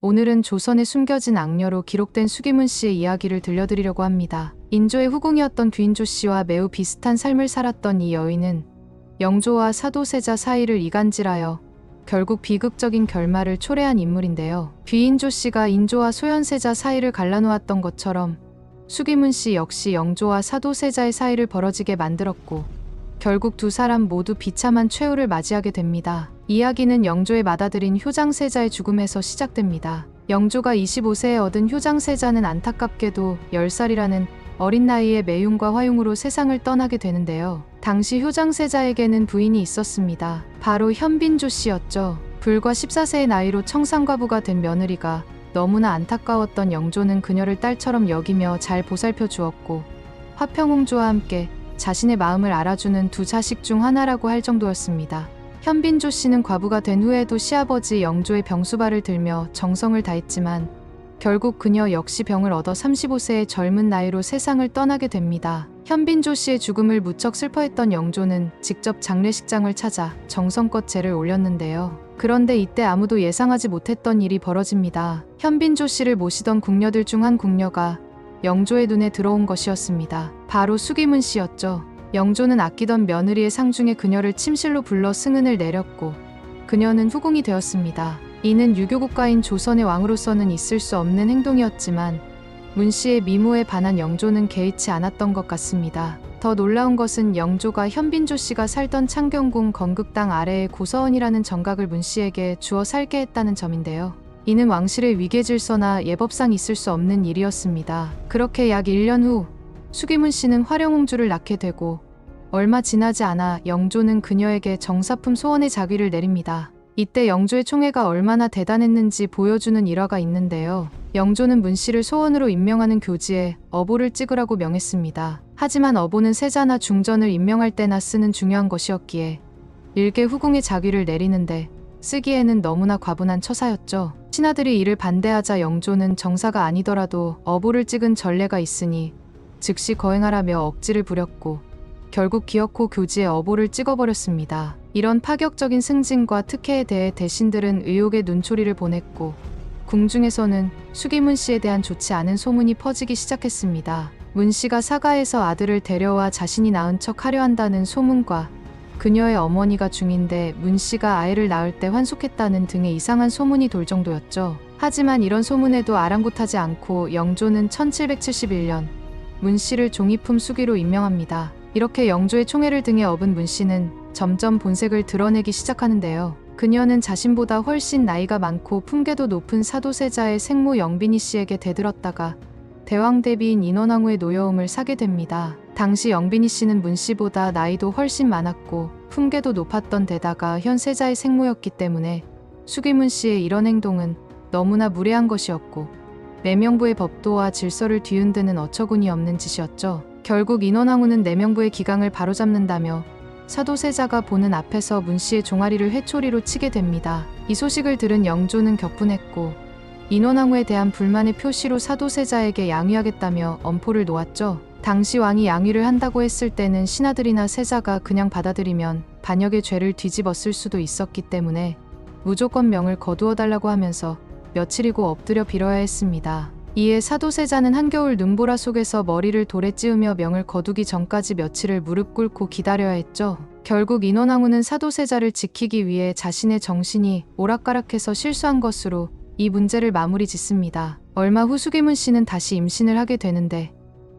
오늘은 조선에 숨겨진 악녀로 기록된 수기문 씨의 이야기를 들려드리려고 합니다. 인조의 후궁이었던 귀인조 씨와 매우 비슷한 삶을 살았던 이 여인은 영조와 사도세자 사이를 이간질하여 결국 비극적인 결말을 초래한 인물인데요. 귀인조 씨가 인조와 소현세자 사이를 갈라놓았던 것처럼 수기문 씨 역시 영조와 사도세자의 사이를 벌어지게 만들었고 결국 두 사람 모두 비참한 최후를 맞이하게 됩니다. 이야기는 영조의 맏아들인 효장세자의 죽음에서 시작됩니다. 영조가 25세에 얻은 효장세자는 안타깝게도 10살이라는 어린 나이에 매흉과 화흉으로 세상을 떠나게 되는데요. 당시 효장세자에게는 부인이 있었습니다. 바로 현빈조 씨였죠. 불과 14세의 나이로 청산과부가 된 며느리가 너무나 안타까웠던 영조는 그녀를 딸처럼 여기며 잘 보살펴 주었고 화평홍조와 함께 자신의 마음을 알아주는 두 자식 중 하나라고 할 정도였습니다. 현빈조 씨는 과부가 된 후에도 시아버지 영조의 병수발을 들며 정성을 다했지만 결국 그녀 역시 병을 얻어 35세의 젊은 나이로 세상을 떠나게 됩니다. 현빈조 씨의 죽음을 무척 슬퍼했던 영조는 직접 장례식장을 찾아 정성껏 제를 올렸는데요. 그런데 이때 아무도 예상하지 못했던 일이 벌어집니다. 현빈조 씨를 모시던 궁녀들 중 한 궁녀가 영조의 눈에 들어온 것이었습니다. 바로 수기문 씨였죠. 영조는 아끼던 며느리의 상중에 그녀를 침실로 불러 승은을 내렸고 그녀는 후궁이 되었습니다. 이는 유교국가인 조선의 왕으로서는 있을 수 없는 행동이었지만 문 씨의 미모에 반한 영조는 개의치 않았던 것 같습니다. 더 놀라운 것은 영조가 현빈조 씨가 살던 창경궁 건극당 아래의 고서원이라는 정각을 문 씨에게 주어 살게 했다는 점인데요. 이는 왕실의 위계질서나 예법상 있을 수 없는 일이었습니다. 그렇게 약 1년 후 수기문 씨는 화룡옹주를 낳게 되고 얼마 지나지 않아 영조는 그녀에게 정사품 소원의 자귀를 내립니다. 이때 영조의 총애가 얼마나 대단했는지 보여주는 일화가 있는데요. 영조는 문 씨를 소원으로 임명하는 교지에 어보를 찍으라고 명했습니다. 하지만 어보는 세자나 중전을 임명할 때나 쓰는 중요한 것이었기에 일개 후궁의 자귀를 내리는데 쓰기에는 너무나 과분한 처사였죠. 신하들이 이를 반대하자 영조는 정사가 아니더라도 어보를 찍은 전례가 있으니 즉시 거행하라며 억지를 부렸고 결국 기어코 교지에 어보를 찍어버렸습니다. 이런 파격적인 승진과 특혜에 대해 대신들은 의혹의 눈초리를 보냈고 궁중에서는 수기문 씨에 대한 좋지 않은 소문이 퍼지기 시작했습니다. 문 씨가 사가에서 아들을 데려와 자신이 낳은 척 하려 한다는 소문과 그녀의 어머니가 중인데 문 씨가 아이를 낳을 때 환속했다는 등의 이상한 소문이 돌 정도였죠. 하지만 이런 소문에도 아랑곳하지 않고 영조는 1771년 문 씨를 종이품 수기로 임명합니다. 이렇게 영조의 총애를 등에 업은 문 씨는 점점 본색을 드러내기 시작하는데요. 그녀는 자신보다 훨씬 나이가 많고 품계도 높은 사도세자의 생모 영빈이 씨에게 대들었다가 대왕 대비인 인원왕후의 노여움을 사게 됩니다. 당시 영빈이 씨는 문 씨보다 나이도 훨씬 많았고 품계도 높았던 데다가 현 세자의 생모였기 때문에 수기문 씨의 이런 행동은 너무나 무례한 것이었고 내명부의 법도와 질서를 뒤흔드는 어처구니 없는 짓이었죠. 결국 인원왕후는 내명부의 기강을 바로잡는다며 사도세자가 보는 앞에서 문 씨의 종아리를 회초리로 치게 됩니다. 이 소식을 들은 영조는 격분했고 인원왕후에 대한 불만의 표시로 사도세자에게 양위하겠다며 엄포를 놓았죠. 당시 왕이 양위를 한다고 했을 때는 신하들이나 세자가 그냥 받아들이면 반역의 죄를 뒤집었을 수도 있었기 때문에 무조건 명을 거두어달라고 하면서 며칠이고 엎드려 빌어야 했습니다. 이에 사도세자는 한겨울 눈보라 속에서 머리를 돌에 찌우며 명을 거두기 전까지 며칠을 무릎 꿇고 기다려야 했죠. 결국 인원왕후는 사도세자를 지키기 위해 자신의 정신이 오락가락해서 실수한 것으로 이 문제를 마무리 짓습니다. 얼마 후 수기문 씨는 다시 임신을 하게 되는데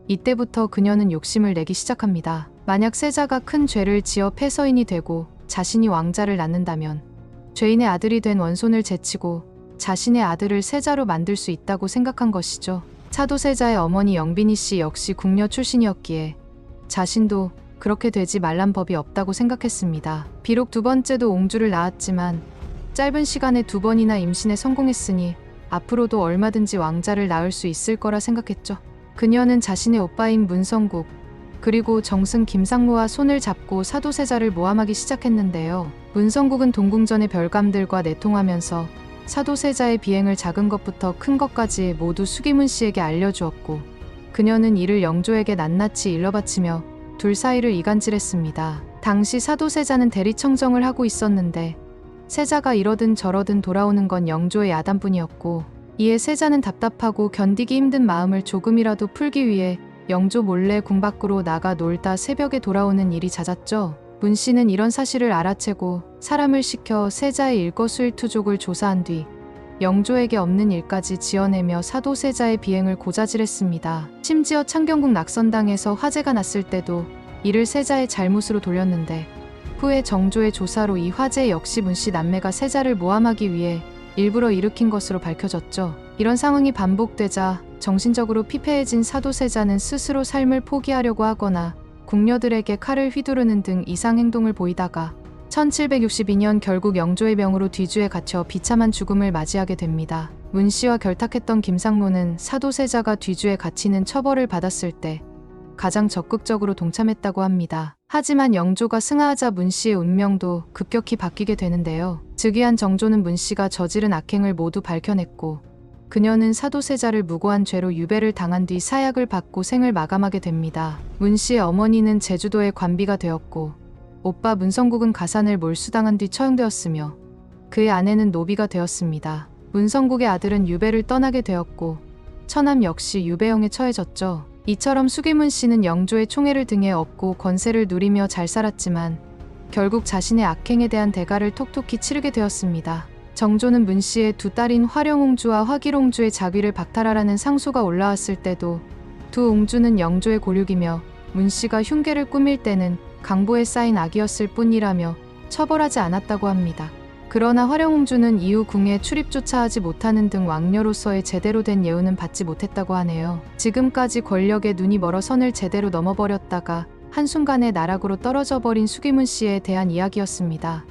이때부터 그녀는 욕심을 내기 시작합니다. 만약 세자가 큰 죄를 지어 폐서인이 되고 자신이 왕자를 낳는다면 죄인의 아들이 된 원손을 제치고 자신의 아들을 세자로 만들 수 있다고 생각한 것이죠. 사도세자의 어머니 영빈이 씨 역시 궁녀 출신이었기에 자신도 그렇게 되지 말란 법이 없다고 생각했습니다. 비록 두 번째도 옹주를 낳았지만 짧은 시간에 2번이나 임신에 성공했으니 앞으로도 얼마든지 왕자를 낳을 수 있을 거라 생각했죠. 그녀는 자신의 오빠인 문성국 그리고 정승 김상무와 손을 잡고 사도세자를 모함하기 시작했는데요. 문성국은 동궁전의 별감들과 내통하면서 사도세자의 비행을 작은 것부터 큰 것까지 모두 수기문 씨에게 알려주었고 그녀는 이를 영조에게 낱낱이 일러바치며 둘 사이를 이간질했습니다. 당시 사도세자는 대리청정을 하고 있었는데 세자가 이러든 저러든 돌아오는 건 영조의 야단뿐이었고, 이에 세자는 답답하고 견디기 힘든 마음을 조금이라도 풀기 위해 영조 몰래 궁 밖으로 나가 놀다 새벽에 돌아오는 일이 잦았죠. 문 씨는 이런 사실을 알아채고 사람을 시켜 세자의 일거수일투족을 조사한 뒤 영조에게 없는 일까지 지어내며 사도세자의 비행을 고자질했습니다. 심지어 창경궁 낙선당에서 화재가 났을 때도 이를 세자의 잘못으로 돌렸는데, 후에 정조의 조사로 이 화재 역시 문씨 남매가 세자를 모함하기 위해 일부러 일으킨 것으로 밝혀졌죠. 이런 상황이 반복되자 정신적으로 피폐해진 사도세자는 스스로 삶을 포기하려고 하거나 궁녀들에게 칼을 휘두르는 등 이상 행동을 보이다가 1762년 결국 영조의 병으로 뒤주에 갇혀 비참한 죽음을 맞이하게 됩니다. 문씨와 결탁했던 김상무는 사도세자가 뒤주에 갇히는 처벌을 받았을 때 가장 적극적으로 동참했다고 합니다. 하지만 영조가 승하하자 문씨의 운명도 급격히 바뀌게 되는데요. 즉위한 정조는 문씨가 저지른 악행을 모두 밝혀냈고, 그녀는 사도세자를 무고한 죄로 유배를 당한 뒤 사약을 받고 생을 마감하게 됩니다. 문씨의 어머니는 제주도의 관비가 되었고, 오빠 문성국은 가산을 몰수당한 뒤 처형되었으며, 그의 아내는 노비가 되었습니다. 문성국의 아들은 유배를 떠나게 되었고, 처남 역시 유배형에 처해졌죠. 이처럼 수기문 씨는 영조의 총애를 등에 업고 권세를 누리며 잘 살았지만 결국 자신의 악행에 대한 대가를 톡톡히 치르게 되었습니다. 정조는 문 씨의 두 딸인 화령옹주와 화길옹주의 자귀를 박탈하라는 상소가 올라왔을 때도 두 옹주는 영조의 고륙이며 문 씨가 흉계를 꾸밀 때는 강보에 쌓인 악이었을 뿐이라며 처벌하지 않았다고 합니다. 그러나 화령옹주는 이후 궁에 출입조차 하지 못하는 등 왕녀로서의 제대로 된 예우는 받지 못했다고 하네요. 지금까지 권력에 눈이 멀어 선을 제대로 넘어버렸다가 한순간에 나락으로 떨어져 버린 수기문 씨에 대한 이야기였습니다.